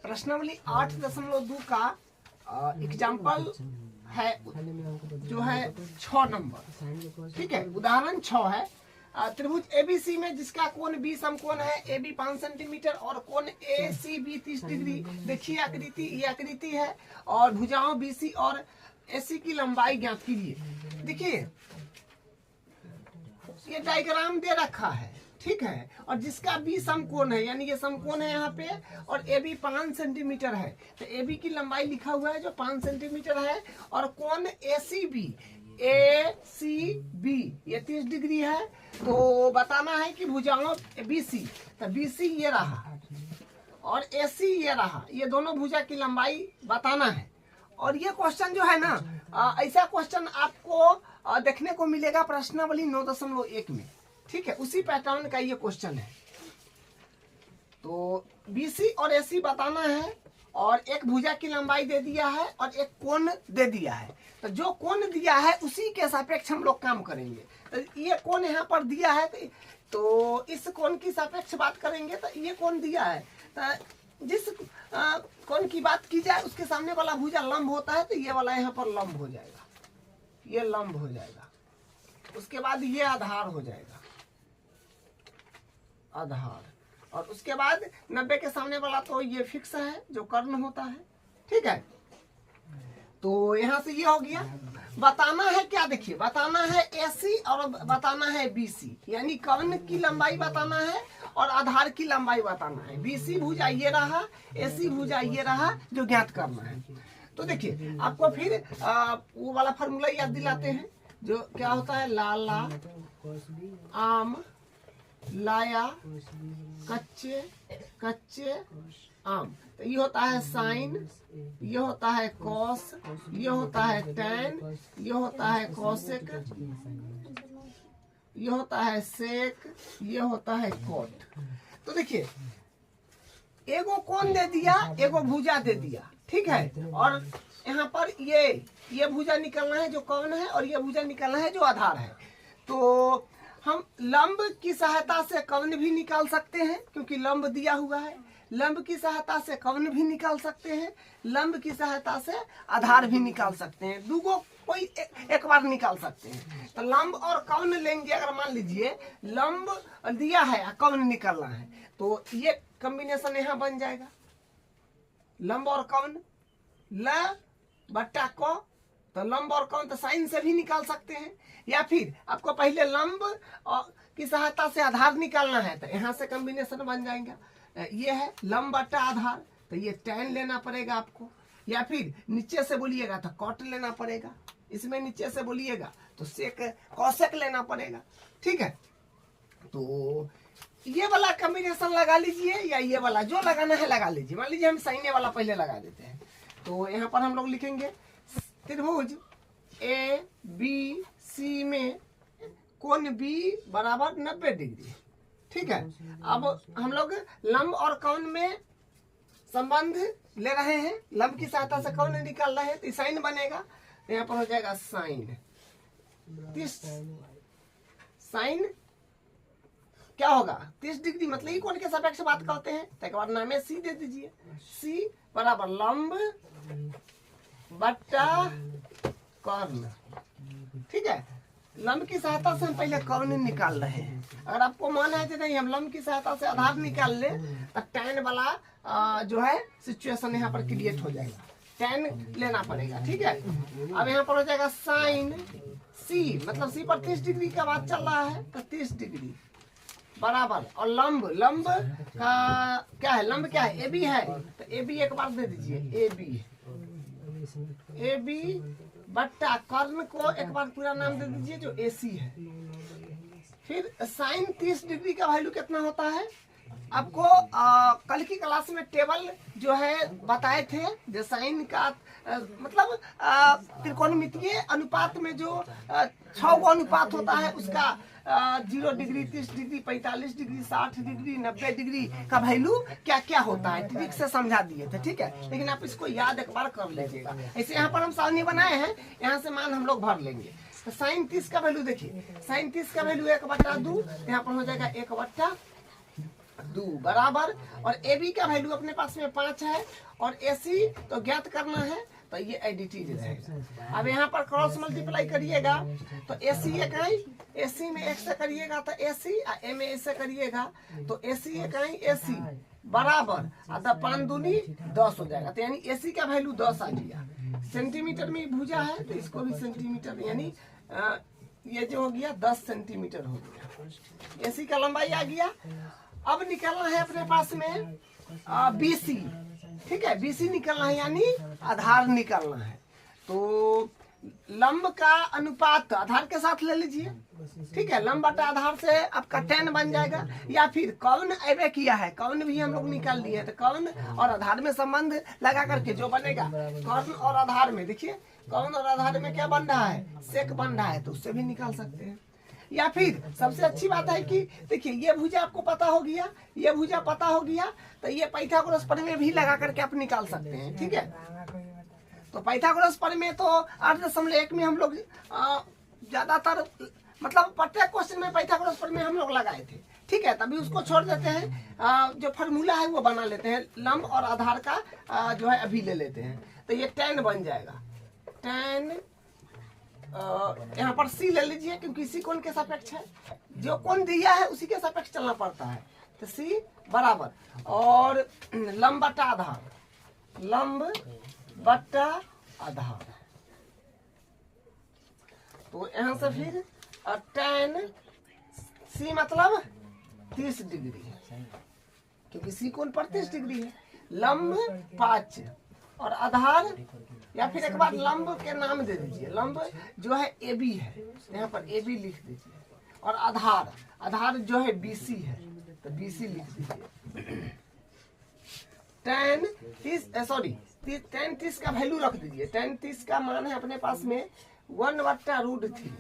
प्रश्नावली 8.2 का एग्जाम्पल है जो है 6 नंबर। ठीक है, उदाहरण 6 है। त्रिभुज एबीसी में जिसका कोण बी समकोण है, ए बी 5 सेंटीमीटर और कोण ए सी बी 30 डिग्री। देखिए आकृति, ये आकृति है और भुजाओं बीसी और एसी की लंबाई ज्ञात कीजिए। देखिए ये डायग्राम दे रखा है, ठीक है, और जिसका बी समकोण है, यानी ये समकोण है यहाँ पे, और ए बी 5 सेंटीमीटर है, तो ए बी की लंबाई लिखा हुआ है जो 5 सेंटीमीटर है, और कोण ए सी बी ये 30 डिग्री है। तो बताना है कि भुजाओं बीसी, तो बीसी ये रहा और एसी ये रहा, ये दोनों भुजा की लंबाई बताना है। और ये क्वेश्चन जो है ना, ऐसा क्वेश्चन आपको देखने को मिलेगा प्रश्नावली 9.1 में। ठीक है, उसी पैटर्न का ये क्वेश्चन है। तो बीसी और एसी बताना है और एक भुजा की लंबाई दे दिया है और एक कोण दे दिया है। तो जो कोण दिया है उसी के सापेक्ष हम लोग काम करेंगे। तो ये कोण यहाँ पर दिया है, तो इस कोण की सापेक्ष बात करेंगे। तो ये कोण दिया है, तो जिस कोण की बात की जाए उसके सामने वाला भुजा लंब होता है, तो ये वाला यहाँ पर लंब हो जाएगा, ये लंब हो जाएगा। उसके बाद ये आधार हो जाएगा, आधार, और उसके बाद 90 के सामने वाला तो ये फिक्स है जो कर्ण होता है। ठीक है, तो यहाँ से ये हो गया। बताना है क्या, देखिए बताना है एसी और बताना है बीसी, यानी कर्ण की लंबाई बताना है और आधार की लंबाई बताना है। बीसी भुजा ये रहा, एसी भुजा ये रहा, जो ज्ञात करना है। तो देखिए आपको फिर वो वाला फार्मूला याद दिलाते हैं जो क्या होता है, लाला आम लाया कच्चे कच्चे आम। तो ये होता है साइन, ये होता है कॉस, ये होता है टैन, ये होता है कॉसेक, ये होता है सेक, ये होता है कोट। तो देखिए एगो कोण दे दिया, एगो भुजा दे दिया। ठीक है, और यहाँ पर ये भुजा निकलना है जो कर्ण है और ये भुजा निकलना है जो आधार है। तो हम लंब की सहायता से कर्ण भी निकाल सकते हैं क्योंकि लंब दिया हुआ है, लंब की सहायता से कर्ण भी निकाल सकते हैं, लंब की सहायता से आधार भी निकाल सकते हैं। दूगो कोई एक बार निकाल सकते हैं। तो लंब और कर्ण लेंगे। अगर मान लीजिए लंब दिया है और कर्ण निकालना है, तो ये कॉम्बिनेशन यहाँ बन जाएगा, लंब और कर्ण, ल बट्टा क। तो लंब और कर्ण तो साइन से भी निकाल सकते हैं, या फिर आपको पहले लंब की सहायता से आधार निकालना है, तो यहाँ से कॉम्बिनेशन बन जाएगा। ये है लंब बट्टा आधार, तो ये टैन लेना पड़ेगा आपको, या फिर नीचे से बोलिएगा तो कॉट लेना पड़ेगा, इसमें नीचे से बोलिएगा तो सेक कॉसेक लेना पड़ेगा। ठीक है, तो ये वाला कॉम्बिनेशन लगा लीजिए या ये वाला जो लगाना है लगा लीजिए। मान लीजिए हम साइने वाला पहले लगा देते हैं। तो यहाँ पर हम लोग लिखेंगे त्रिभुज ए बी सी में कोण बी बराबर 90 डिग्री। ठीक है, अब हम लोग लंब और कर्ण में संबंध ले रहे हैं, लंब की सहायता से कर्ण निकाल रहे हैं, तो साइन बनेगा। तो यहाँ पर हो जाएगा साइन 30, साइन क्या होगा 30 डिग्री, मतलब ये कोण के सापेक्ष बात करते हैं। तो एक बार नाम है सी दे दीजिए, सी बराबर लंब बट्टा कर्ण। ठीक है, लंब की सहायता से हम पहले कर्ण निकाल रहे हैं। अगर आपको मन है तो नहीं हम लंब की सहायता से आधार निकाल ले, तो टैन वाला जो है सिचुएशन यहाँ पर क्रिएट हो जाएगा, टैन लेना पड़ेगा। ठीक है, अब यहाँ पर हो जाएगा साइन सी, मतलब सी पर 30 डिग्री का बात चल रहा है, तो 30 डिग्री बराबर, और लंब का क्या है, लंब क्या है, ए बी है, तो ए बी एक बार दे दीजिए, ए बी बट्टा कर्ण को एक बार पूरा नाम दे दीजिए जो एसी है। फिर साइन 30 डिग्री का वैल्यू कितना होता है, आपको कल की क्लास में टेबल जो है बताए थे, जो साइन का मतलब त्रिकोणमितीय अनुपात में जो 6 गो अनुपात होता है उसका 0 degree, 30 degree, 45 degree, 60 degree, 90 degree का वैल्यू क्या क्या होता है ट्रिक से समझा दिए थे। ठीक है, लेकिन आप इसको याद एक बार कर लीजिएगा। ऐसे यहाँ पर हम सारणी बनाए हैं, यहाँ से मान हम लोग भर लेंगे। तो साइन 30 का वैल्यू देखिए, साइन 30 का वैल्यू 1/2, यहाँ पर हो जाएगा 1/2 2 बराबर, और ए बी का वैल्यू अपने पास में 5 है और ए सी तो ज्ञात करना है, तो ये एडिटिव रहेगा। अब यहाँ पर क्रॉस मल्टीप्लाई करिएगा तो ए सी इकाई, ए सी में 1 से करिएगा तो ए सी, ए में 1 से करिएगा तो ए सी इकाई ए सी बराबर, 5 दूनी 10 हो जाएगा। तो यानी ए सी का वैल्यू 10 आ गया। सेंटीमीटर में भुजा है तो इसको भी सेंटीमीटर, यानी ये जो हो गया 10 सेंटीमीटर हो गया। ए सी का लंबाई आ गया। अब निकलना है अपने पास में बी सी, ठीक है, बीसी निकलना है यानी आधार निकलना है। तो लंब का अनुपात आधार के साथ ले लीजिए, ठीक है, लंब बटा आधार से आपका 10 बन जाएगा। या फिर कौन ऐवे किया है, कौन भी हम लोग निकाल लिए, तो कौन और आधार में संबंध लगा करके जो बनेगा, कौन और आधार में, देखिए कौन और आधार में क्या बन रहा है, सेक बन रहा है, तो उससे भी निकाल सकते हैं। या फिर सबसे अच्छी बात है कि देखिए ये भुजा आपको पता हो गया, ये भुजा पता हो गया, तो ये पाइथागोरस प्रमेय भी लगा करके आप निकाल सकते हैं, ठीक है। तो पाइथागोरस प्रमेय तो 8.1 में हम लोग ज्यादातर, मतलब प्रत्येक क्वेश्चन में पाइथागोरस प्रमेय हम लोग लगाए थे, ठीक है। तभी उसको छोड़ देते हैं, जो फार्मूला है वो बना लेते हैं, लंब और आधार का जो है अभी ले लेते हैं। तो ये 10 बन जाएगा, 10 यहाँ पर सी ले लीजिए क्योंकि सी कोण के सापेक्ष है, जो कोण दिया है उसी के सापेक्ष चलना पड़ता है। तो सी बराबर, और लंब बटा आधार, लंब बटा आधार, तो यहाँ से फिर 10 सी मतलब 30 डिग्री, क्योंकि सी कोण पर 30 डिग्री है। लंब 5 और आधार, या फिर एक बार लंब के नाम दे दीजिए, लंब जो है ए बी है, यहाँ पर ए बी लिख दीजिए, और आधार, आधार जो है बी सी है, तो बी सी लिख दीजिए। 10 30 का वैल्यू रख दीजिए। 10 30 का मान है अपने पास में 1/√3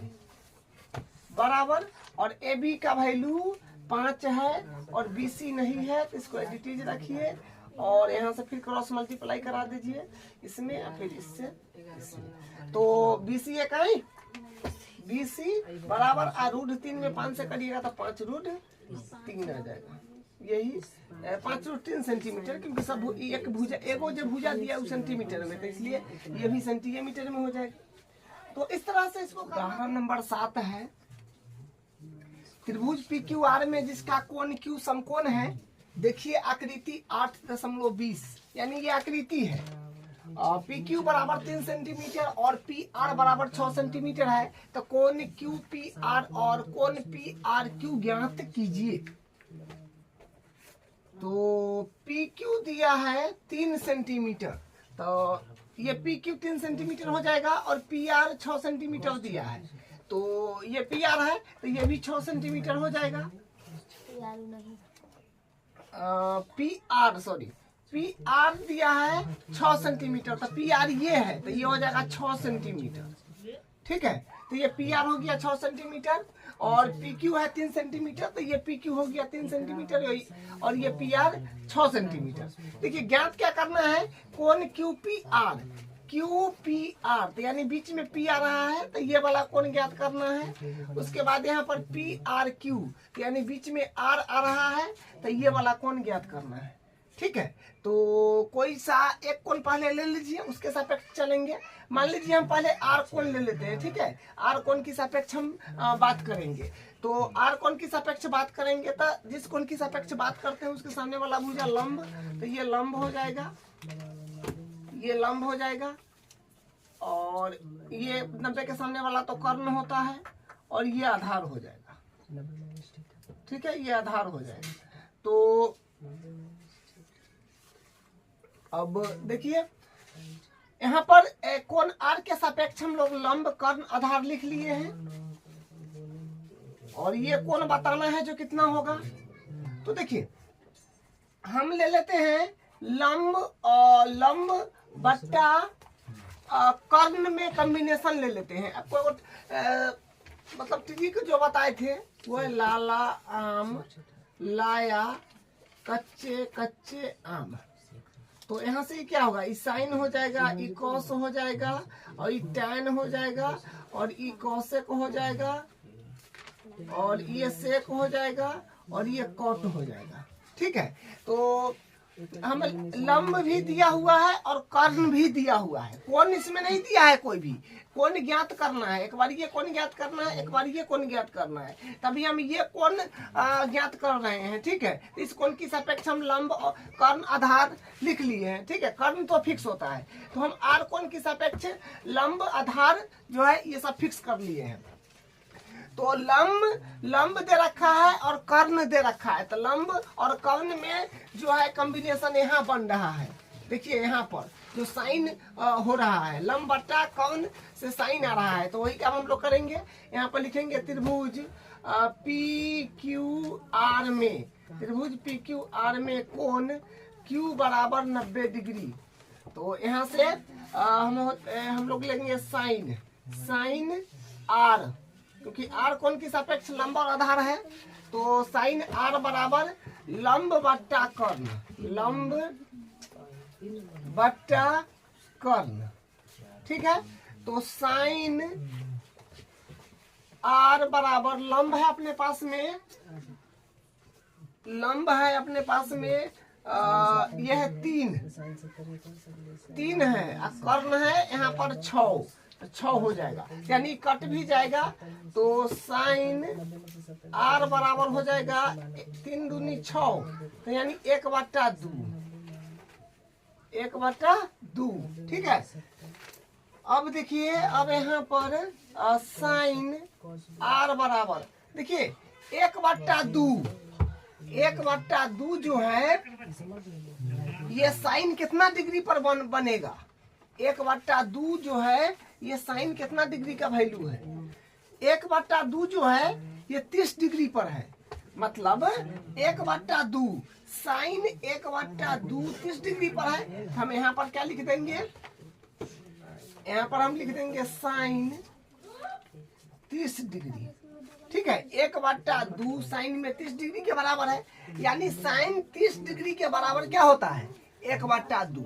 बराबर, और ए बी का वैल्यू 5 है और बी सी नहीं है, तो इसको एडिटिव रखिए, और यहाँ से फिर क्रॉस मल्टीप्लाई करा दीजिए इसमें और फिर इससे इसमें। तो BC इकाई BC बराबर √3 में 5 से करिएगा तो 5√3 आ जाएगा, यही 5√3 सेंटीमीटर, क्योंकि सब एक भुजा, एगो जो भुजा दिया है वो सेंटीमीटर में, तो इसलिए ये भी सेंटीमीटर में हो जाएगा। तो इस तरह से इसको, उदाहरण नंबर 7 है, त्रिभुज PQR में जिसका कोण Q समकोण है। देखिए आकृति 8.20, यानी ये आकृति है, PQ बराबर 3 सेंटीमीटर और PR बराबर 6 सेंटीमीटर है। तो कोण QPR और कोण PRQ ज्ञात कीजिए। तो PQ दिया है 3 सेंटीमीटर, तो ये PQ 3 सेंटीमीटर हो जाएगा, और PR 6 सेंटीमीटर दिया है, तो ये PR है तो ये भी 6 सेंटीमीटर हो जाएगा। PR दिया है 6 सेंटीमीटर, तो PR ये है तो ये हो जाएगा 6 सेंटीमीटर, ठीक है। तो ये PR हो गया 6 सेंटीमीटर, और PQ है 3 सेंटीमीटर, तो ये PQ हो गया 3 सेंटीमीटर, और ये PR 6 सेंटीमीटर। देखिए ज्ञात क्या करना है, कोण QPR, तो यानी बीच में P आ रहा है, तो ये वाला कोण ज्ञात करना है। उसके बाद यहाँ पर PRQ, तो यानी बीच में R आ रहा है, तो ये वाला कोण ज्ञात करना है, ठीक है। तो कोई सा एक कोण पहले ले लीजिए, उसके सापेक्ष चलेंगे। मान लीजिए हम पहले R कोण ले लेते हैं, ठीक है, R कोण की सापेक्ष हम बात करेंगे। तो R कोण की सापेक्ष बात करेंगे, तो जिस कोण की सापेक्ष बात करते हैं उसके सामने वाला भुजा लंब, तो ये लंब हो जाएगा, ये लंब हो जाएगा, और ये 90 के सामने वाला तो कर्ण होता है, और ये आधार हो जाएगा, ठीक है, ये आधार हो जाएगा। तो अब देखिए यहाँ पर कोण R के सापेक्ष हम लोग लंब, कर्ण, आधार लिख लिए हैं, और ये कोण बताना है जो कितना होगा। तो देखिए हम ले लेते हैं लंब, और लंब बट्टा कर्ण में कॉम्बिनेशन ले लेते हैं। आपको मतलब ट्रिक जो बताए थे वो लाला आम लाया कच्चे कच्चे आम। तो यहाँ से क्या होगा, ई साइन हो जाएगा, ई कॉस हो जाएगा, और ई टैन हो जाएगा, और ई कॉसेक हो जाएगा, और ये सेक हो जाएगा, और ये कॉट हो जाएगा, ठीक है, तो हम लंब भी दिया हुआ है और कर्ण भी दिया हुआ है, कोण इसमें नहीं दिया है कोई भी। कोण ज्ञात करना है, एक बार ये कोण ज्ञात करना है, एक बार ये कोण ज्ञात करना है, तभी हम ये कोण ज्ञात कर रहे हैं। ठीक है, इस कोण की सापेक्ष हम लंब और कर्ण आधार लिख लिए हैं। ठीक है, कर्ण तो फिक्स होता है, तो हम आर कोण की सापेक्ष लंब आधार जो है ये सब फिक्स कर लिए हैं। तो लंब दे रखा है और कर्ण दे रखा है, तो लंब और कर्ण में जो है कॉम्बिनेशन यहाँ बन रहा है। देखिए यहाँ पर जो साइन हो रहा है, लंब बट्टा कर्ण से साइन आ रहा है, तो वही काम हम लोग करेंगे। यहाँ पर लिखेंगे त्रिभुज पी क्यू आर में, त्रिभुज पी क्यू आर में कोण क्यू बराबर 90 डिग्री। तो यहाँ से हम लोग लेंगे साइन आर, क्योंकि आर कोण की सापेक्ष लंब और आधार है, तो साइन आर बराबर लंब बट्टा कर्ण, लंब बट्टा कर्ण। ठीक है, तो साइन आर बराबर लंब है अपने पास में, लंब है अपने पास में यह 3 है, कर्ण है यहाँ पर 6 हो जाएगा, यानी कट भी जाएगा। तो साइन आर बराबर हो जाएगा 3 दूनी 6, तो यानी 1/2। ठीक है, अब देखिए, अब यहाँ पर साइन आर बराबर, देखिए 1/2 जो है ये साइन कितना डिग्री पर बनेगा। 1/2 जो है ये साइन कितना डिग्री का वैल्यू है। 1/2 जो है ये 30 डिग्री पर है, मतलब 1/2 साइन 1/2 30 डिग्री पर है। हम यहाँ पर क्या लिख देंगे, यहाँ पर हम लिख देंगे साइन 30 डिग्री। ठीक है, 1/2 साइन में 30 डिग्री के बराबर है, यानी साइन 30 डिग्री के बराबर क्या होता है 1/2।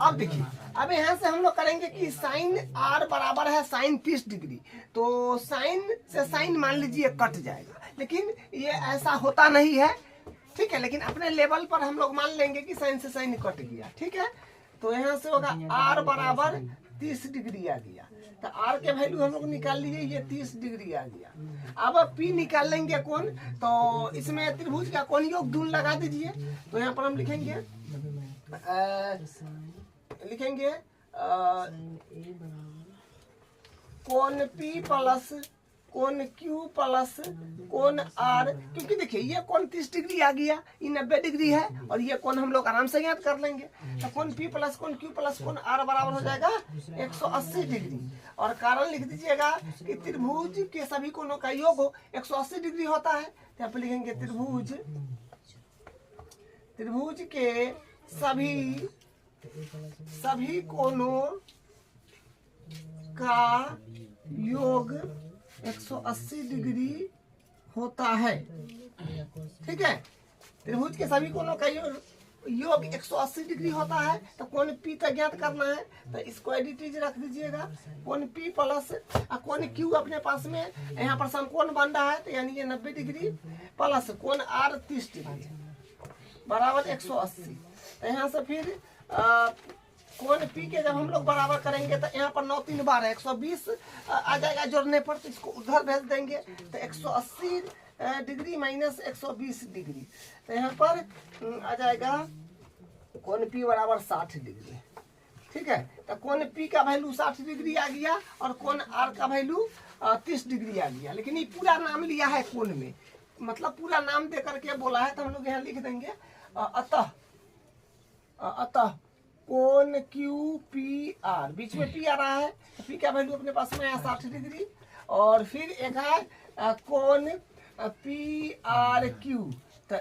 अब देखिए, अब यहाँ से हम लोग करेंगे कि साइन आर बराबर है साइन 30 डिग्री, तो साइन से साइन मान लीजिए कट जाएगा, लेकिन ये ऐसा होता नहीं है। ठीक है, लेकिन अपने लेवल पर हम लोग मान लेंगे कि साइन से साइन कट गया। ठीक है, तो यहाँ से होगा आर बराबर 30 डिग्री आ गया, तो आर के वैल्यू हम लोग निकाल लिए, ये 30 डिग्री आ गया। अब पी निकाल लेंगे कौन, तो इसमें त्रिभुज का कोण योग दून लगा दीजिए। तो यहाँ पर हम लिखेंगे कोण पी प्लस कोण क्यू प्लस कोण आर, क्योंकि देखिए ये कोण 30 डिग्री आ गया, ये 90 डिग्री है, और ये कोण हम लोग आराम से याद कर लेंगे। तो कोण पी प्लस कोण क्यू प्लस कोण आर बराबर हो जाएगा 180 डिग्री। और कारण लिख दीजिएगा कि त्रिभुज के सभी कोणों का योग 180 डिग्री होता है। तो यहाँ पे लिखेंगे त्रिभुज के सभी कोणों का योग 180 डिग्री होता है। ठीक है, त्रिभुज के सभी कोणों का योग 180 डिग्री होता है। तो कोण पी का ज्ञात करना है, तो इसको एडिटीज रख दीजिएगा, कोण पी प्लस कोण क्यू अपने पास में यहाँ पर समकोण बन रहा है, तो यानी ये 90 डिग्री प्लस कोण आर 30 डिग्री बराबर 180। तो यहाँ से फिर कोण पी के जब हम लोग बराबर करेंगे तो यहाँ पर 9 3 12 120 आ जाएगा जोड़ने पर, तो इसको उधर भेज देंगे, तो 180 डिग्री माइनस 120 डिग्री, तो यहाँ पर आ जाएगा कोण पी बराबर 60 डिग्री। ठीक है, तो कोण पी का वैल्यू 60 डिग्री आ गया और कोण आर का वैल्यू 30 डिग्री आ गया। लेकिन ये पूरा नाम लिया है कोण में, मतलब पूरा नाम दे करके बोला है, तो हम लोग यहाँ लिख देंगे अतः कोण क्यू पी आर, बीच में पी आ रहा है, तो पी का वैल्यू अपने पास में है 60 डिग्री, और फिर एक है कोण पी आर क्यू, तो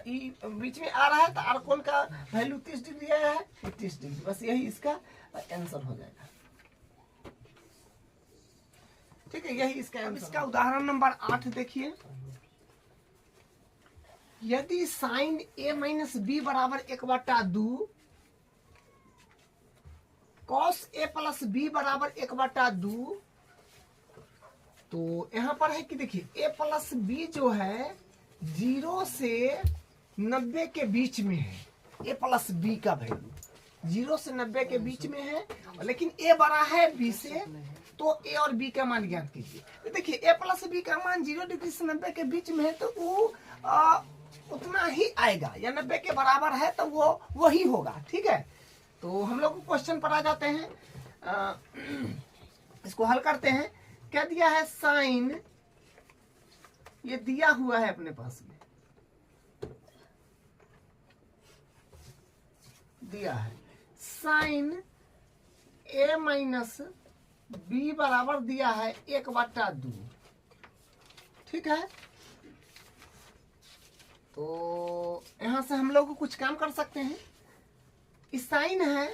बीच में आ रहा है, तो आर कोण का वैल्यू 30 डिग्री आया है, 30 डिग्री, बस यही इसका आंसर हो जाएगा। ठीक है, यही इसका आंसर। इसका उदाहरण नंबर 8 देखिए, यदि साइन ए माइनस बी बराबर 1/2, कॉस ए प्लस बी बराबर 1/2, तो यहाँ पर है कि देखिए ए प्लस बी जो है 0 से 90 के बीच में है, a प्लस बी का वैल्यू 0 से 90 के बीच में है, लेकिन a बड़ा है b से, तो a और b का मान ज्ञात कीजिए। तो देखिए a प्लस बी का मान 0 डिग्री से 90 के बीच में है, तो वो उतना ही आएगा, या 90 के बराबर है तो वो वही होगा। ठीक है, तो हम लोग क्वेश्चन पर आ जाते हैं, इसको हल करते हैं। क्या दिया है, साइन, ये दिया हुआ है अपने पास में, दिया है साइन a माइनस बी बराबर दिया है 1/2। ठीक है, तो यहां से हम लोग कुछ काम कर सकते हैं। इस साइन है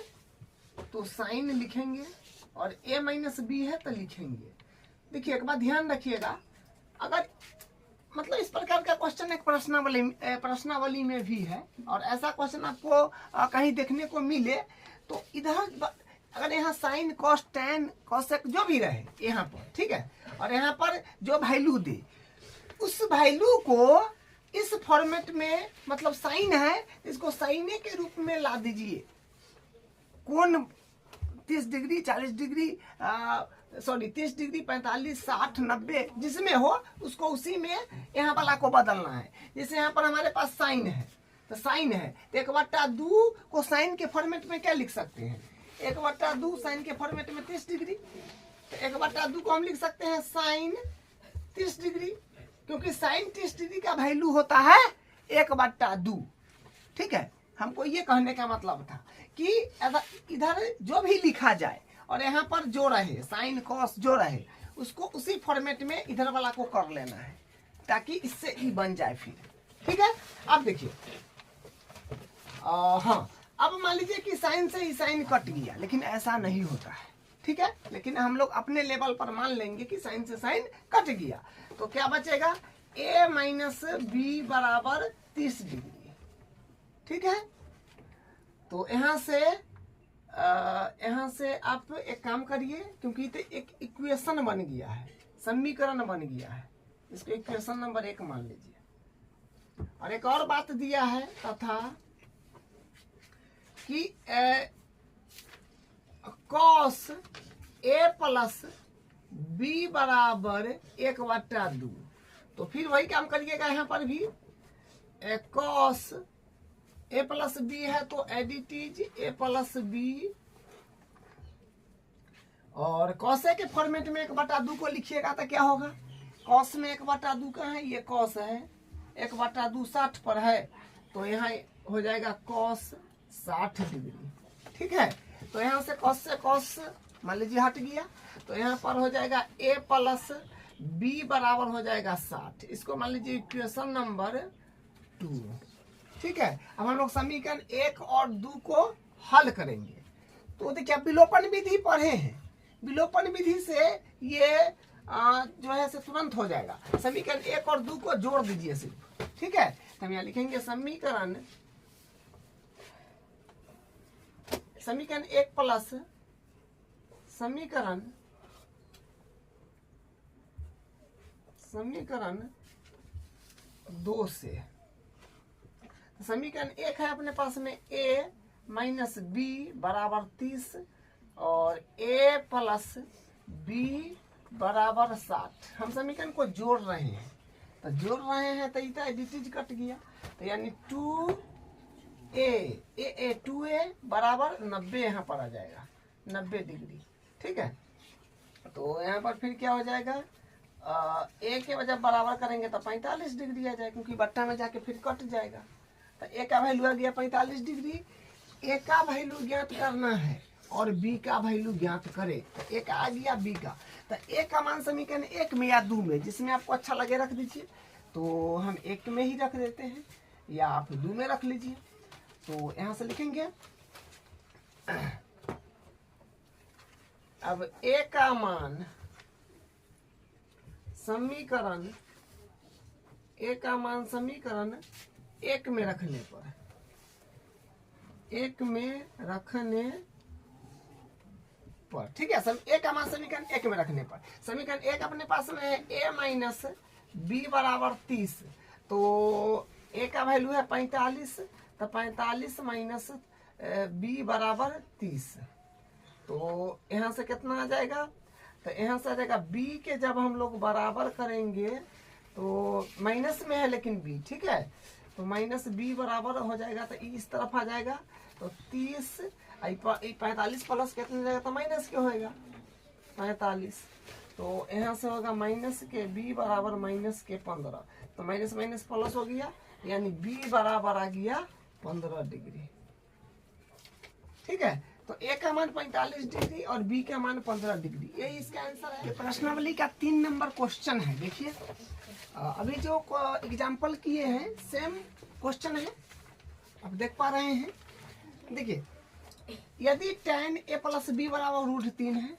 तो साइन लिखेंगे, और a माइनस बी है तो लिखेंगे। देखिए एक बात ध्यान रखिएगा, अगर मतलब इस प्रकार का क्वेश्चन एक प्रश्नावली में भी है, और ऐसा क्वेश्चन आपको कहीं देखने को मिले, तो इधर अगर यहाँ साइन कॉस टैन कॉसेक जो भी रहे यहाँ पर, ठीक है, और यहाँ पर जो वैल्यू दे, उस वैल्यू को इस फॉर्मेट में, मतलब साइन है इसको साइने के रूप में ला दीजिए। कोण 30 डिग्री 40 डिग्री 30 डिग्री 45 60 90 जिसमें हो उसको उसी में यहाँ वाला को बदलना है। जैसे यहाँ पर हमारे पास साइन है, तो साइन है तो 1/2 को साइन के फॉर्मेट में क्या लिख सकते हैं, 1/2 साइन के फॉर्मेट में 30 डिग्री, तो 1/2 को हम लिख सकते हैं साइन 30 डिग्री, क्योंकि साइन 30 डिग्री का वैल्यू होता है 1/2। ठीक है, हमको ये कहने का मतलब था कि इधर जो भी लिखा जाए और यहाँ पर जो रहे साइन कॉस जो रहे, उसको उसी फॉर्मेट में इधर वाला को कर लेना है, ताकि इससे ई बन जाए फिर। ठीक है, अब देखिए, हाँ, अब मान लीजिए कि साइन से ही साइन कट गया, लेकिन ऐसा नहीं होता है। ठीक है, लेकिन हम लोग अपने लेवल पर मान लेंगे कि साइन से साइन कट गया, तो क्या बचेगा, a माइनस बी बराबर 30 डिग्री। ठीक है, तो यहाँ से आप एक काम करिए, क्योंकि तो एक इक्वेशन बन गया है, समीकरण बन गया है, इसको इक्वेशन नंबर 1 मान लीजिए। और एक और बात दिया है तथा कि कॉस a प्लस बी बराबर 1/2, तो फिर वही काम करिएगा। यहाँ पर भी कॉस a प्लस बी है तो एडिटीज a प्लस बी, और कॉस के फॉर्मेट में 1/2 को लिखिएगा तो क्या होगा, कॉस में 1/2 का है, ये कॉस है 1/2 60 पर है, तो यहाँ हो जाएगा कॉस 60 डिग्री। ठीक है, तो यहाँ से कॉस मान लीजिए हट गया, तो यहाँ पर हो जाएगा a प्लस बी बराबर हो जाएगा 60। इसको मान लीजिए इक्वेशन नंबर 2। ठीक है, अब हम लोग समीकरण 1 और 2 को हल करेंगे। तो देखिए विलोपन विधि पढ़े हैं, विलोपन विधि से ये जो है से तुरंत हो जाएगा। समीकरण 1 और 2 को जोड़ दीजिए सिर्फ। ठीक है, तो हम यहाँ लिखेंगे समीकरण 1 प्लस समीकरण 2 से, समीकरण 1 है अपने पास में a माइनस बी बराबर 30 और a प्लस बी बराबर 60। हम समीकरण को जोड़ रहे हैं, तो जोड़ रहे हैं तो इतना एडिटीज कट गया, तो यानी 2a बराबर 90 यहाँ पर आ जाएगा, 90 डिग्री। ठीक है, तो यहाँ पर फिर क्या हो जाएगा, a के वजह बराबर करेंगे तो 45 डिग्री आ जाएगा, क्योंकि बट्टा में जाके फिर कट जाएगा। तो a का वैल्यू आ गया 45 डिग्री। a का वैल्यू ज्ञात करना है और b का वैल्यू ज्ञात करे, तो a का आ गया b का, तो a का मान समीकरण 1 में या 2 में, जिसमें आपको अच्छा लगे रख दीजिए। तो हम 1 में ही रख देते हैं, या आप 2 में रख लीजिए। तो यहाँ से लिखेंगे, अब a का मान समीकरण 1 में रखने पर, 1 में रखने पर, ठीक है, a का मान समीकरण 1 में रखने पर, समीकरण 1 अपने पास में है a माइनस बी बराबर 30, तो ए का वैल्यू है 45, तो 45 माइनस बी बराबर 30। तो यहाँ से कितना आ जाएगा, तो यहाँ से आ जाएगा बी के जब हम लोग बराबर करेंगे तो माइनस में है लेकिन बी, ठीक है, तो माइनस बी बराबर हो जाएगा, तो इस तरफ आ जाएगा, तो 30 45 प्लस कितने जाएगा, तो माइनस के होएगा 45, तो यहाँ से होगा माइनस के बी बराबर माइनस के 15, तो माइनस माइनस प्लस हो गया, यानी बी बराबर आ गया 15 डिग्री। ठीक है, तो ए का मान 45 डिग्री और बी का मान 15 डिग्री, यही इसका आंसर है। प्रश्नावली का 3 नंबर क्वेश्चन है। देखिए अभी जो एग्जाम्पल किए हैं सेम क्वेश्चन है, आप देख पा रहे हैं। देखिए यदि tan a प्लस बी बराबर √3 है,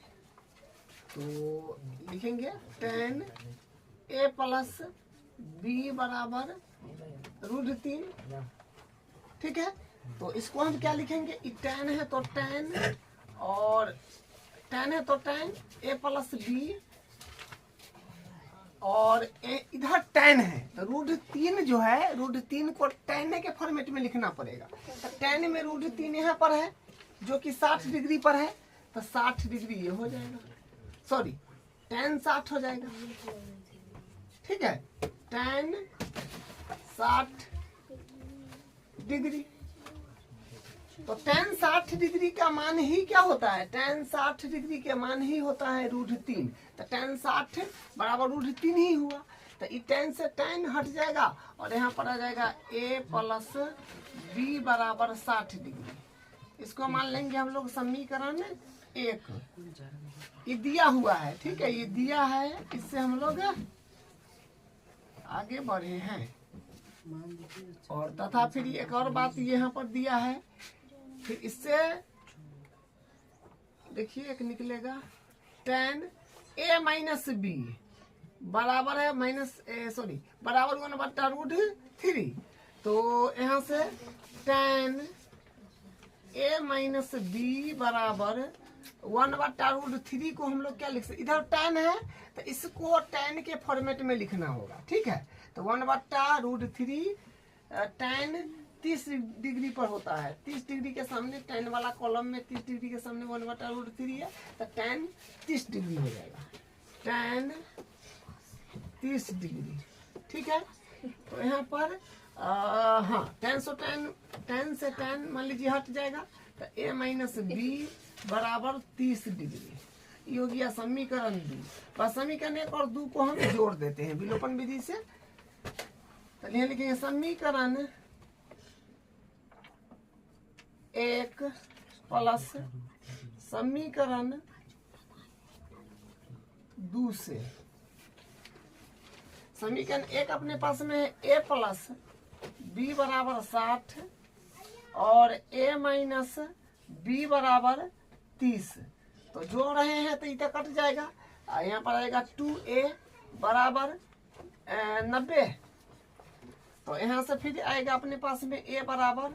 तो लिखेंगे tan a प्लस बी बराबर √3। ठीक है, तो इसको हम क्या लिखेंगे, tan है तो tan, और tan है तो tan a प्लस बी, और इधर tan है तो √3 जो है, √3 को tan के फॉर्मेट में लिखना पड़ेगा। तो tan में √3 यहाँ पर है जो कि 60 डिग्री पर है, तो 60 डिग्री ये हो जाएगा, सॉरी tan 60 हो जाएगा। ठीक है, tan 60 डिग्री, तो tan 60 डिग्री का मान ही क्या होता है, tan 60 डिग्री के मान ही होता है √3, तो tan 60 बराबर √3 ही हुआ, तो ये tan से tan हट जाएगा और यहाँ पर आ जाएगा a प्लस बी बराबर 60 डिग्री। इसको मान लेंगे हम लोग समीकरण 1, ये दिया हुआ है। ठीक है, ये दिया है, इससे हम लोग आगे बढ़े हैं। और तथा फिर एक और बात यहाँ पर दिया है, फिर इससे देखिए एक निकलेगा tan a माइनस बी बराबर है बराबर 1/√3, तो यहाँ से tan a माइनस बी बराबर 1/√3 को हम लोग क्या लिख सकते, इधर tan है तो इसको tan के फॉर्मेट में लिखना होगा। ठीक है, तो 1/√3 tan 30 डिग्री पर होता है, 30 डिग्री के सामने tan वाला कॉलम में 30 डिग्री के सामने 1/√3 है, तो tan 30 डिग्री हो जाएगा, tan 30 डिग्री। ठीक है, तो यहाँ पर हाँ tan से tan मान लीजिए हट जाएगा, तो a माइनस बी बराबर 30 डिग्री, ये हो गया समीकरण 2। बस समीकरण 1 और 2 को हम जोड़ देते हैं विलोपन विधि से, तो यहाँ लिखेंगे समीकरण 1 प्लस समीकरण 2 से। समीकरण 1 अपने पास में है a प्लस बी बराबर 60 और a माइनस बी बराबर 30, तो जोड़ रहे हैं तो इधर कट जाएगा, यहाँ पर आएगा 2a बराबर 90, तो यहाँ से फिर आएगा अपने पास में a बराबर,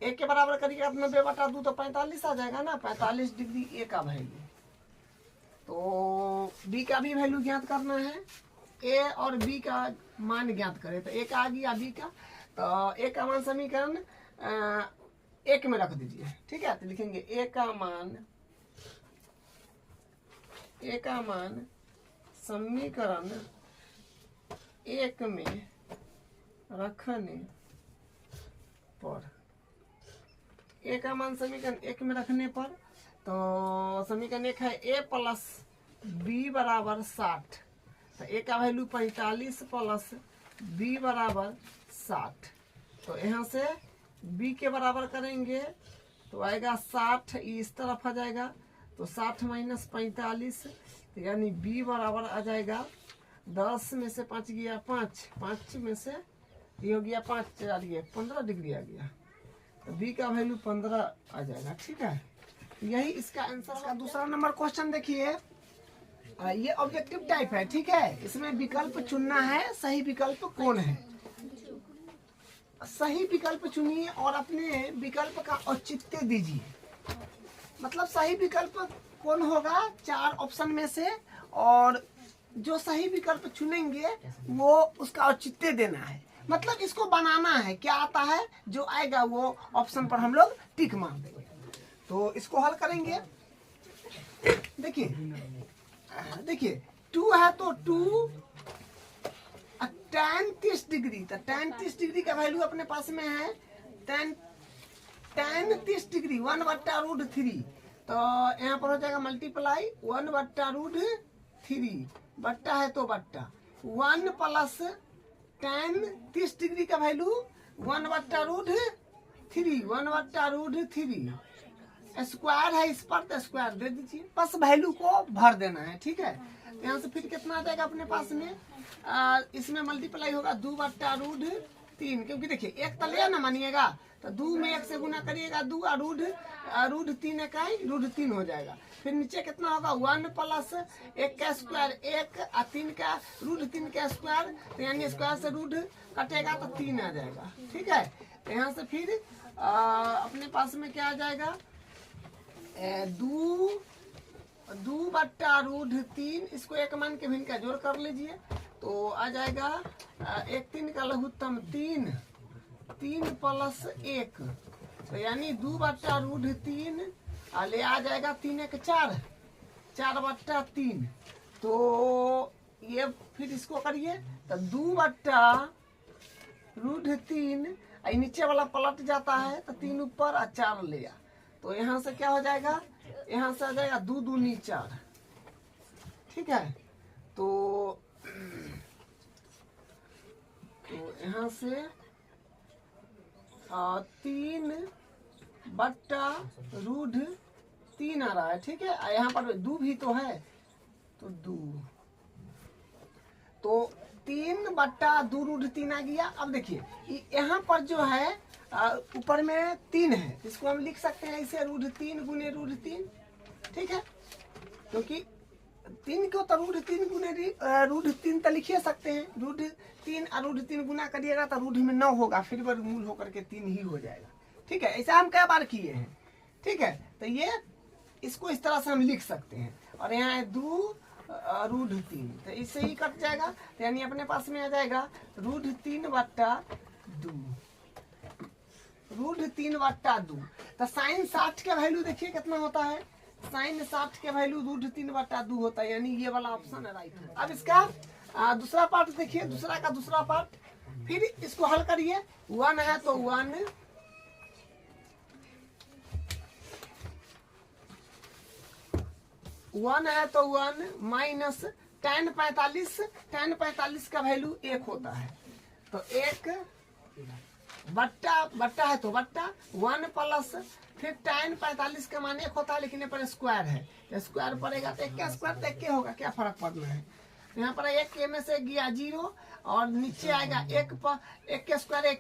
a के बराबर करिएगा 90/2 तो 45 आ जाएगा ना, 45 डिग्री a का वैल्यू। तो b का भी वैल्यू ज्ञात करना है, a और b का मान ज्ञात करें, तो a का आ गया b का, तो a का मान समीकरण 1 में रख दीजिए। ठीक है, तो लिखेंगे a का मान समीकरण 1 में रखने पर, a का मान समीकरण 1 में रखने पर, तो समीकरण 1 है a प्लस बी बराबर 60, तो a का वैल्यू 45 प्लस b बराबर 60, तो यहाँ से b के बराबर करेंगे तो आएगा 60, इस तरफ आ जाएगा, तो 60 माइनस 45, तो यानी b बराबर आ जाएगा 10 में से 5 गया 5 में से ये हो गया 5 आ गया 15 डिग्री आ गया, तो b का वैल्यू 15 आ जाएगा। ठीक है, यही इसका आंसर का दूसरा नंबर क्वेश्चन। देखिए ये ऑब्जेक्टिव टाइप है। ठीक है, इसमें विकल्प चुनना है, सही विकल्प कौन है, सही विकल्प चुनिए और अपने विकल्प का औचित्य दीजिए। मतलब सही विकल्प कौन होगा 4 ऑप्शन में से, और जो सही विकल्प चुनेंगे वो उसका औचित्य देना है। मतलब इसको बनाना है, क्या आता है जो आएगा वो ऑप्शन पर हम लोग टिक मार देंगे। तो इसको हल करेंगे। देखिए देखिए 2 है तो 2 tan 30 डिग्री, तो tan 30 डिग्री का वैल्यू अपने पास में है tan 30 डिग्री 1/√3। तो यहाँ पर हो जाएगा मल्टीप्लाई 1/√3 बट्टा है तो बट्टा 1 प्लस tan 30 डिग्री का वैल्यू 1/√3 स्क्वायर है इस पर, तो स्क्वायर दे दीजिए, बस वैल्यू को भर देना है। ठीक है, यहाँ से फिर कितना आ जाएगा अपने पास में, इसमें मल्टीप्लाई होगा 2/√3, क्योंकि देखिए एक तलिया ना मानिएगा तो 2 में 1 से गुना करिएगा 2 √3 इकाई √3 हो जाएगा। फिर नीचे कितना होगा 1 प्लस 1 का स्क्वायर 1 और 3 का √3 का स्क्वायर, तो यानी स्क्वायर से रूट कटेगा तो 3 आ जाएगा। ठीक है, तो यहाँ से फिर अपने पास में क्या आ जाएगा 2/√3, इसको एक मान के भिन्न का जोड़ कर लीजिए तो आ जाएगा 1 3 का लघुत्तम 3 प्लस 1, तो यानी 2/√3 ले आ जाएगा 3 1 4/3। तो ये फिर इसको करिए तो 2/√3 नीचे वाला पलट जाता है तो 3 ऊपर और 4 ले आ, तो यहाँ से क्या हो जाएगा, यहाँ से आ जाएगा 2 दूनी 4। ठीक है, तो यहाँ से 3/√3 आ रहा है। ठीक है, यहाँ पर 2 भी तो है तो 2, तो 3/2√3 आ गया। अब देखिए यहाँ पर जो है ऊपर में 3 है, इसको हम लिख सकते हैं इसे √3 गुने √3। ठीक है, क्योंकि 3 को तो √3 गुने √3 तो लिखिए सकते हैं, √3 और √3 गुना करिएगा तो रूट में 9 होगा, फिर वर्गमूल होकर के 3 ही हो जाएगा। ठीक है, ऐसा हम कई बार किए हैं। ठीक है, तो ये इसको इस तरह से हम लिख सकते हैं, और यहाँ है 2√3, तो इससे ही कट जाएगा, तो यानी अपने पास में आ जाएगा √3/2। तो साइन 60 का वैल्यू देखिए कितना होता है, साइन 60 के वैल्यू √3/2 होता है, यानी ये वाला ऑप्शन है राइट। अब इसका दूसरा पार्ट देखिए, दूसरा का दूसरा पार्ट, फिर इसको हल करिए। 1 है तो 1 है तो 1 माइनस tan 45 का वैल्यू 1 होता है, तो 1 बट्टा है तो बट्टा 1 प्लस फिर tan 45 का मान 1 होता है, लेकिन यहाँ पर स्क्वायर है, स्क्वायर पड़ेगा तो 1 का स्क्वायर तो 1 होगा, क्या फर्क पड़ना है। यहाँ पर 1 के में से गया 0 और नीचे आएगा 1 के स्क्वायर 1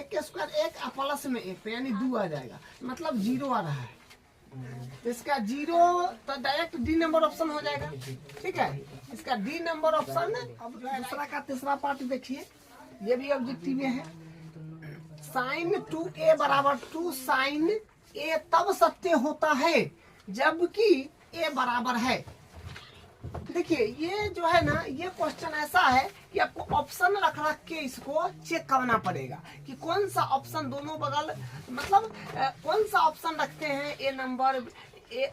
के स्क्वायर 1 और प्लस में 1, तो यानी 2 आ जाएगा, मतलब 0 आ रहा है। तो इसका 0 तो डायरेक्ट डी नंबर ऑप्शन हो जाएगा। ठीक है, इसका डी नंबर ऑप्शन। अब दूसरा का तीसरा पार्ट देखिए, ये भी ऑब्जेक्टिव है। साइन 2a बराबर 2 साइन a तब सत्य होता है जबकि a बराबर है। देखिए ये जो है ना, ये क्वेश्चन ऐसा है कि आपको ऑप्शन रख के इसको चेक करना पड़ेगा कि कौन सा ऑप्शन दोनों बगल, मतलब कौन सा ऑप्शन रखते हैं,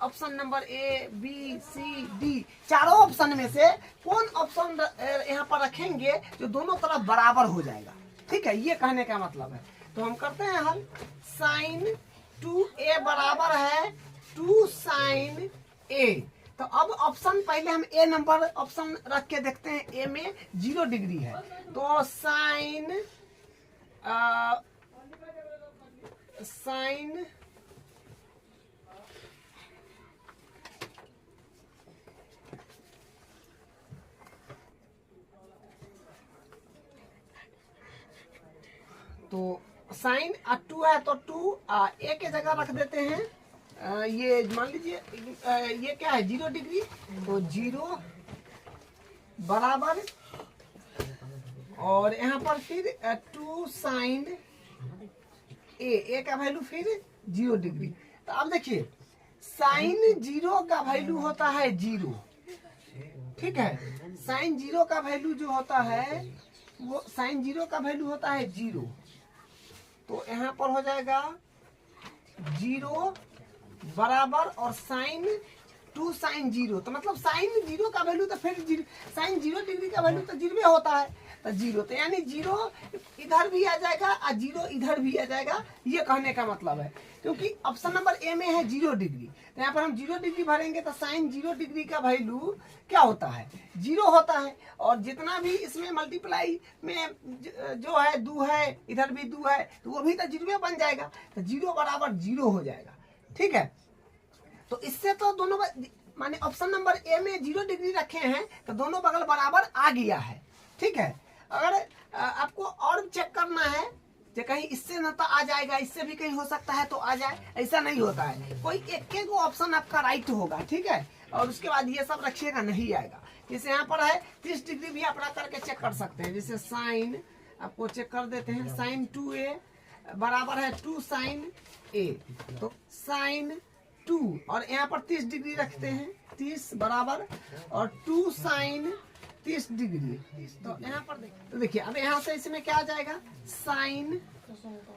option number A B C D, चारों ऑप्शन में से कौन ऑप्शन यहाँ पर रखेंगे जो दोनों तरफ बराबर हो जाएगा। ठीक है, ये कहने का मतलब है। तो हम करते हैं हल। साइन 2a बराबर है 2 साइन a, तो अब ऑप्शन पहले हम ए नंबर ऑप्शन रख के देखते हैं। ए में 0 डिग्री है, तो साइन तो साइन 2 है तो 2 ए के जगह रख देते हैं। ये मान लीजिए ये क्या है 0 डिग्री, तो 0 बराबर, और यहाँ पर फिर 2 साइन ए का वैल्यू फिर 0 डिग्री। तो अब देखिए साइन 0 का वैल्यू होता है 0। ठीक है, साइन 0 का वैल्यू जो होता है वो साइन जीरो का वैल्यू होता है 0, तो यहाँ पर हो जाएगा 0 बराबर और साइन 2 साइन 0, तो मतलब साइन 0 का वैल्यू तो फिर साइन 0 डिग्री का वैल्यू तो 0 होता है, तो 0, तो यानी 0 इधर भी आ जाएगा और 0 इधर भी आ जाएगा, ये कहने का मतलब है। क्योंकि ऑप्शन नंबर ए में है 0 डिग्री, तो यहाँ पर हम 0 डिग्री भरेंगे तो साइन 0 डिग्री का वैल्यू क्या होता है, 0 होता है। और जितना भी इसमें मल्टीप्लाई में जो है 2 है, इधर भी 2 है, तो वो भी तो 0 बन जाएगा, तो 0 बराबर 0 हो जाएगा। ठीक है, तो इससे तो दोनों माने ऑप्शन नंबर ए में 0 डिग्री रखे हैं तो दोनों बगल बराबर आ गया है। ठीक है, अगर आपको और चेक करना है जो कहीं इससे न तो आ जाएगा, इससे भी कहीं हो सकता है तो आ जाए, ऐसा नहीं होता है, कोई एक ऑप्शन आपका राइट होगा। ठीक है, और उसके बाद ये सब रखिएगा, नहीं आएगा। जैसे यहाँ पर है 30 डिग्री भी आप करके चेक कर सकते हैं। जैसे साइन आपको चेक कर देते हैं, साइन 2a बराबर है 2 साइन a, तो साइन 2 और यहाँ पर 30 डिग्री रखते हैं, 30 बराबर और 2 साइन 30 डिग्री, तो यहाँ पर तो देखिए अब यहाँ से इसमें क्या आ जाएगा, साइन,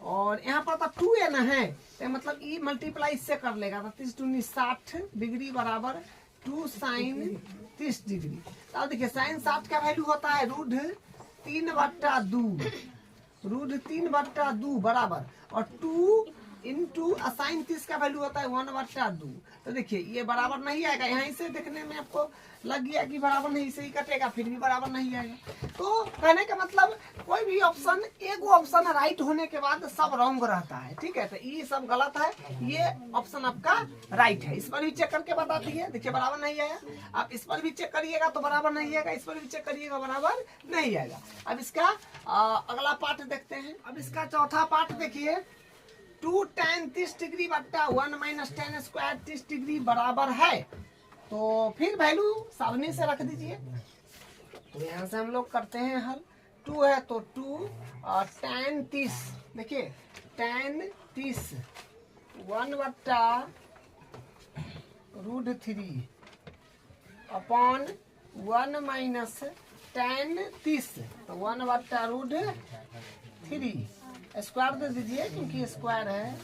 और यहाँ पर तो 2a ना है, तो मतलब ई मल्टीप्लाई इससे कर लेगा, तो 30 दूनी 60 डिग्री बराबर 2 साइन 30 डिग्री। तो अब देखिए साइन 60 का वैल्यू होता है √3/2, √3/2 बराबर और 2 इंटू साइन 30 का वैल्यू होता है 1/2। तो देखिए ये बराबर नहीं आएगा, यहाँ से देखने में आपको लग गया कि बराबर नहीं, से ही कटेगा, फिर भी बराबर नहीं आएगा। तो कहने का मतलब कोई भी ऑप्शन, एक ऑप्शन राइट होने के बाद सब रॉन्ग रहता है। ठीक है, तो ये सब गलत है, ये ऑप्शन आपका राइट है। इस पर भी चेक करके बताती है, देखिए बराबर नहीं आया। आप इस पर भी चेक करिएगा तो बराबर नहीं आएगा, इस पर भी चेक करिएगा बराबर नहीं आएगा। अब इसका अगला पार्ट देखते हैं। अब इसका चौथा पार्ट देखिए, 2 tan 30 डिग्री बट्टा 1 माइनस tan स्क्वायर 30 डिग्री बराबर है, तो फिर वैल्यू सावनी से रख दीजिए। तो यहाँ से हम लोग करते हैं हल, 2 है तो 2 और tan 30, देखिए tan 30 1/√3 अपॉन 1 माइनस tan 30, तो 1/√3 स्क्वायर दे दीजिए क्योंकि स्क्वायर है।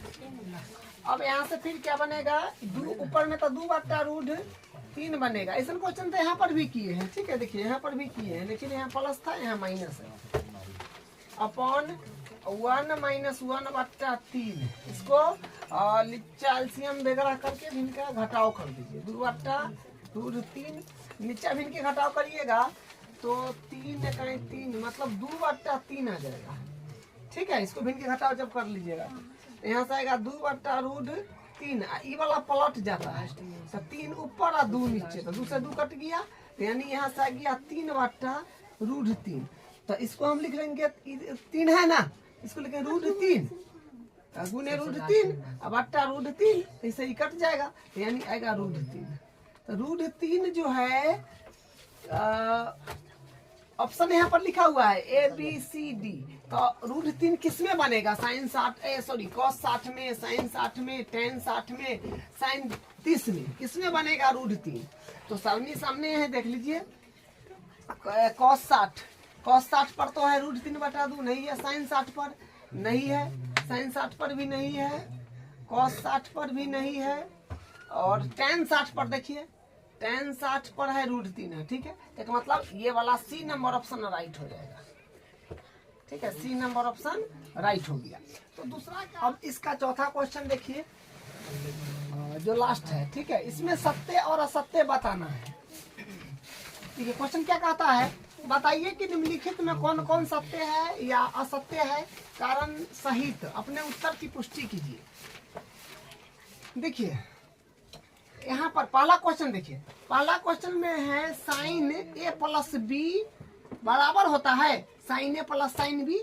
अब यहाँ से फिर क्या बनेगा, ऊपर में तो 2/√3 बनेगा। ऐसा क्वेश्चन तो यहाँ पर भी किए हैं। ठीक है, देखिए यहाँ पर भी किए हैं, लेकिन यहाँ प्लस था, यहाँ माइनस है, अपॉन 1 माइनस 1/3। इसको एलसीएम वगैरह करके इनका घटाव कर दीजिए, 2/√3 नीचे भी इनके घटाव करिएगा तो 3 मतलब 2/3 आ जाएगा। ठीक है, इसको भिन्न के घटाव जब कर लीजिएगा तो यहाँ से आएगा 2/√3, ये वाला पलट जाता है, तो 3 ऊपर और 2 नीचे, तो 2 से 2 कट गया, तो यानी यहाँ से आ गया 3/√3। तो इसको हम लिख लेंगे, 3 है ना, इसको लिखेंगे √3 गुने √3 अब √3, ऐसे ही कट जाएगा, तो यानी आएगा √3। तो √3 जो है ऑप्शन यहाँ पर लिखा हुआ है ABCD, तो √3 किस में बनेगा, साइन 60 cos 60 में, साइन 60 में, tan 60 में, साइन 30 में, किस में बनेगा √3? तो सामने सामने है, देख लीजिए, cos 60 पर तो है √3/2, नहीं है, साइन 60 पर नहीं है, साइन 60 पर भी नहीं है, cos 60 पर भी नहीं है, और tan 60 पर देखिए, tan 60 पर है √3 है। ठीक है, तो मतलब ये वाला C नंबर ऑप्शन राइट हो जाएगा। ठीक है, C नंबर ऑप्शन राइट हो गया। तो दूसरा, अब इसका चौथा क्वेश्चन देखिए, जो लास्ट है। ठीक है, इसमें सत्य और असत्य बताना है। ठीक है, क्वेश्चन क्या कहता है, बताइए कि निम्नलिखित में कौन कौन सत्य है या असत्य है, कारण सहित अपने उत्तर की पुष्टि कीजिए। देखिए यहाँ पर पहला क्वेश्चन देखिए, पहला क्वेश्चन में है साइन A प्लस B बराबर होता है sine A plus sine B,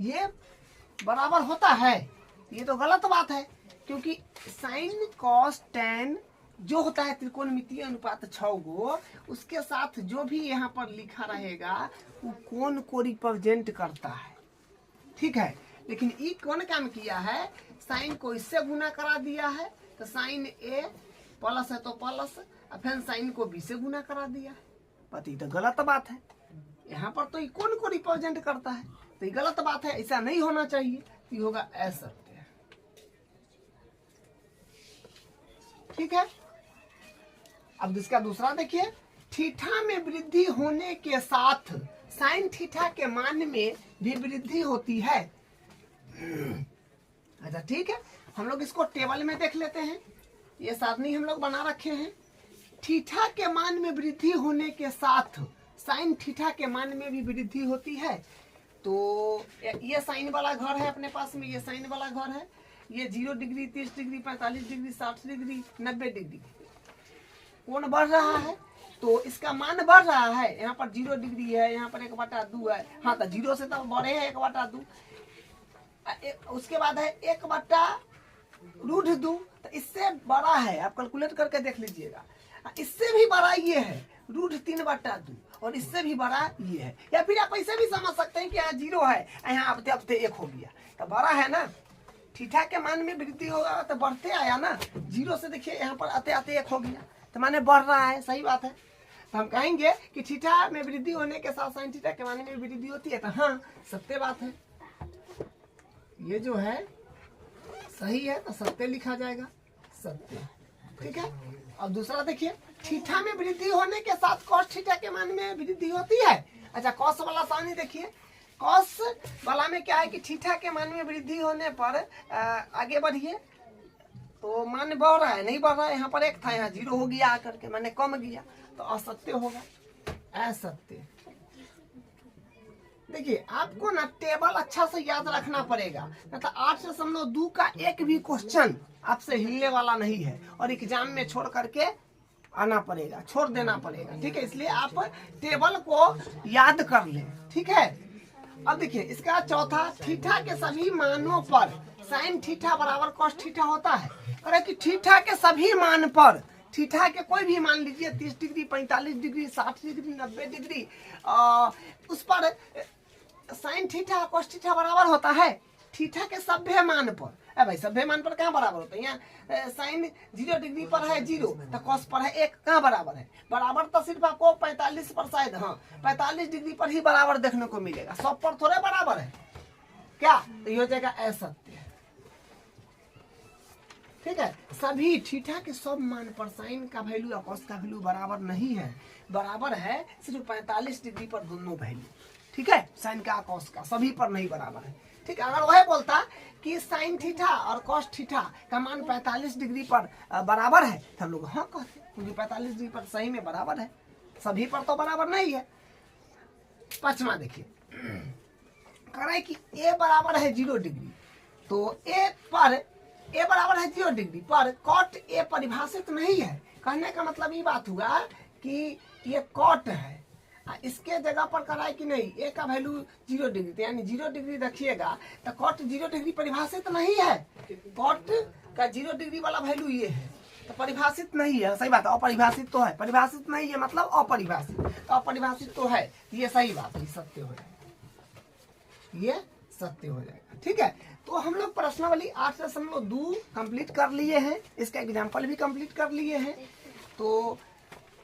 ये बराबर होता है, ये तो गलत बात है, क्योंकि साइन कॉस tan जो होता है त्रिकोणमितीय अनुपात 6 गो, उसके साथ जो भी यहाँ पर लिखा रहेगा वो कोण को रिप्रेजेंट करता है। ठीक है, लेकिन ये कौन काम किया है, साइन को इससे गुना करा दिया है, तो साइन A प्लस है तो प्लस, और फिर साइन को B से गुना करा दिया है। पति तो गलत बात है। यहाँ पर तो ये कौन को रिप्रेजेंट करता है, तो ये गलत बात है, ऐसा नहीं होना चाहिए। ये होगा असत्य। ठीक है। अब इसका दूसरा देखिए, थीटा में वृद्धि होने के साथ साइन थीटा के मान में भी वृद्धि होती है। अच्छा ठीक है, हम लोग इसको टेबल में देख लेते हैं। ये सारणी हम लोग बना रखे हैं। थीटा के मान में वृद्धि होने के साथ साइन थीटा के मान में भी वृद्धि होती है। तो ये साइन वाला घर है अपने पास में, ये साइन वाला घर है। ये 0 degree, 30 degree, 45 degree, 60 degree, 90 degree कोण बढ़ रहा है, तो इसका मान बढ़ रहा है। यहाँ पर 0 डिग्री है, यहाँ पर 1/2 है। हाँ, तो 0 से तो बढ़े है 1/2। उसके बाद है 1/√2, तो इससे बड़ा है, आप कैलकुलेट करके देख लीजिएगा। इससे भी बड़ा ये है √3/2, और इससे भी बड़ा ये है। या फिर आप ऐसे भी समझ सकते हैं कि यहाँ 0 है, यहाँ आते आते 1 हो गया, तो बड़ा है ना। थीटा के मान में वृद्धि होगा तो बढ़ते आया ना। 0 से देखिए यहाँ पर आते आते 1 हो गया, तो माने बढ़ रहा है। सही बात है। तो हम कहेंगे कि थीटा में वृद्धि होने के साथ साइन थीटा के मान में वृद्धि होती है, तो हाँ सत्य बात है। ये जो है सही है, तो सत्य लिखा जाएगा, सत्य। ठीक है। अब दूसरा देखिए, थीटा में वृद्धि होने के साथ कॉस थीटा के मान में वृद्धि होती है। अच्छा, कॉस वाला सारणी देखिए। कॉस वाला में क्या है कि थीटा के मान में वृद्धि होने पर आगे बढ़िए तो मान बढ़ रहा है, नहीं बढ़ रहा है। यहाँ पर 1 था, यहाँ 0 हो गया आकर के, माने कम गया, तो असत्य होगा, असत्य। देखिए आपको ना टेबल अच्छा से याद रखना पड़ेगा, मतलब 8.2 का एक भी क्वेश्चन आपसे हिलने वाला नहीं है, और एग्जाम में छोड़ करके आना पड़ेगा, छोड़ देना पड़ेगा। ठीक है, इसलिए आप टेबल को याद कर लें। ठीक है। अब देखिए इसका चौथा, थीटा के सभी मानों पर साइन थीटा बराबर कॉस थीटा होता है। अरे कि थीटा के सभी मान पर, थीटा के कोई भी मान लीजिए 30 डिग्री, 45 डिग्री, 60 डिग्री, 90 डिग्री, उस पर साइन थीटा कॉस थीटा बराबर होता है। थीटा के सभ्य मान पर, भाई सभ्य मान पर कहाँ बराबर होता है? यहाँ साइन 0 डिग्री पर है 0, तो कॉस पर है 1, कहाँ बराबर है? बराबर तो सिर्फ आपको 45 पर शायद, हाँ 45 डिग्री पर ही बराबर देखने को मिलेगा, 100 पर थोड़े बराबर है क्या? तो ये हो जाएगा असत्य। ठीक है। सभी थीटा के सब मान पर साइन का वैल्यू और कॉस का वैल्यू बराबर नहीं है, बराबर है सिर्फ 45 डिग्री पर दोनों वैल्यू। ठीक है, साइन का कॉस का सभी पर नहीं बराबर है। ठीक है। अगर वह बोलता कि साइन थीटा और कॉस थीटा का मान 45 डिग्री पर बराबर है, तो हम लोग हाँ कहते, क्योंकि 45 डिग्री पर सही में बराबर है, सभी पर तो बराबर नहीं है। पांचवा देखिए, कह रहा है कि ए बराबर है 0 डिग्री, तो ए बराबर है 0 डिग्री पर कॉट ए परिभाषित नहीं है। कहने का मतलब ये बात हुआ कि ये कॉट है, इसके जगह पर करा है कि नहीं, ए का वैल्यू 0 डिग्री, तो यानी 0 डिग्री रखिएगा, तो कॉट 0 डिग्री परिभाषित नहीं है। कॉट का 0 डिग्री वाला वैल्यू ये है, तो परिभाषित नहीं है। सही बात है, अपरिभाषित तो है, परिभाषित नहीं है मतलब अपरिभाषित, तो अपरिभाषित तो है, ये सही बात है, सत्य हो जाएगा, ये सत्य हो जाएगा। ठीक है। तो हम लोग प्रश्नावली 8.2 कंप्लीट कर लिए हैं, इसका एग्जाम्पल भी कंप्लीट कर लिए हैं, तो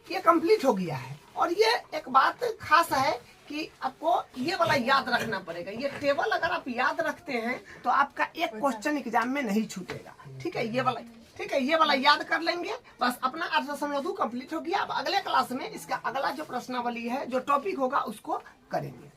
ये कंप्लीट हो गया है। और ये एक बात खास है कि आपको ये वाला याद रखना पड़ेगा। ये टेबल अगर आप याद रखते हैं तो आपका एक क्वेश्चन एग्जाम में नहीं छूटेगा। ठीक है, ये वाला, ठीक है, ये वाला याद कर लेंगे, बस अपना 8.2 कंप्लीट हो गया। अब अगले क्लास में इसका अगला जो प्रश्नावली है, जो टॉपिक होगा, उसको करेंगे।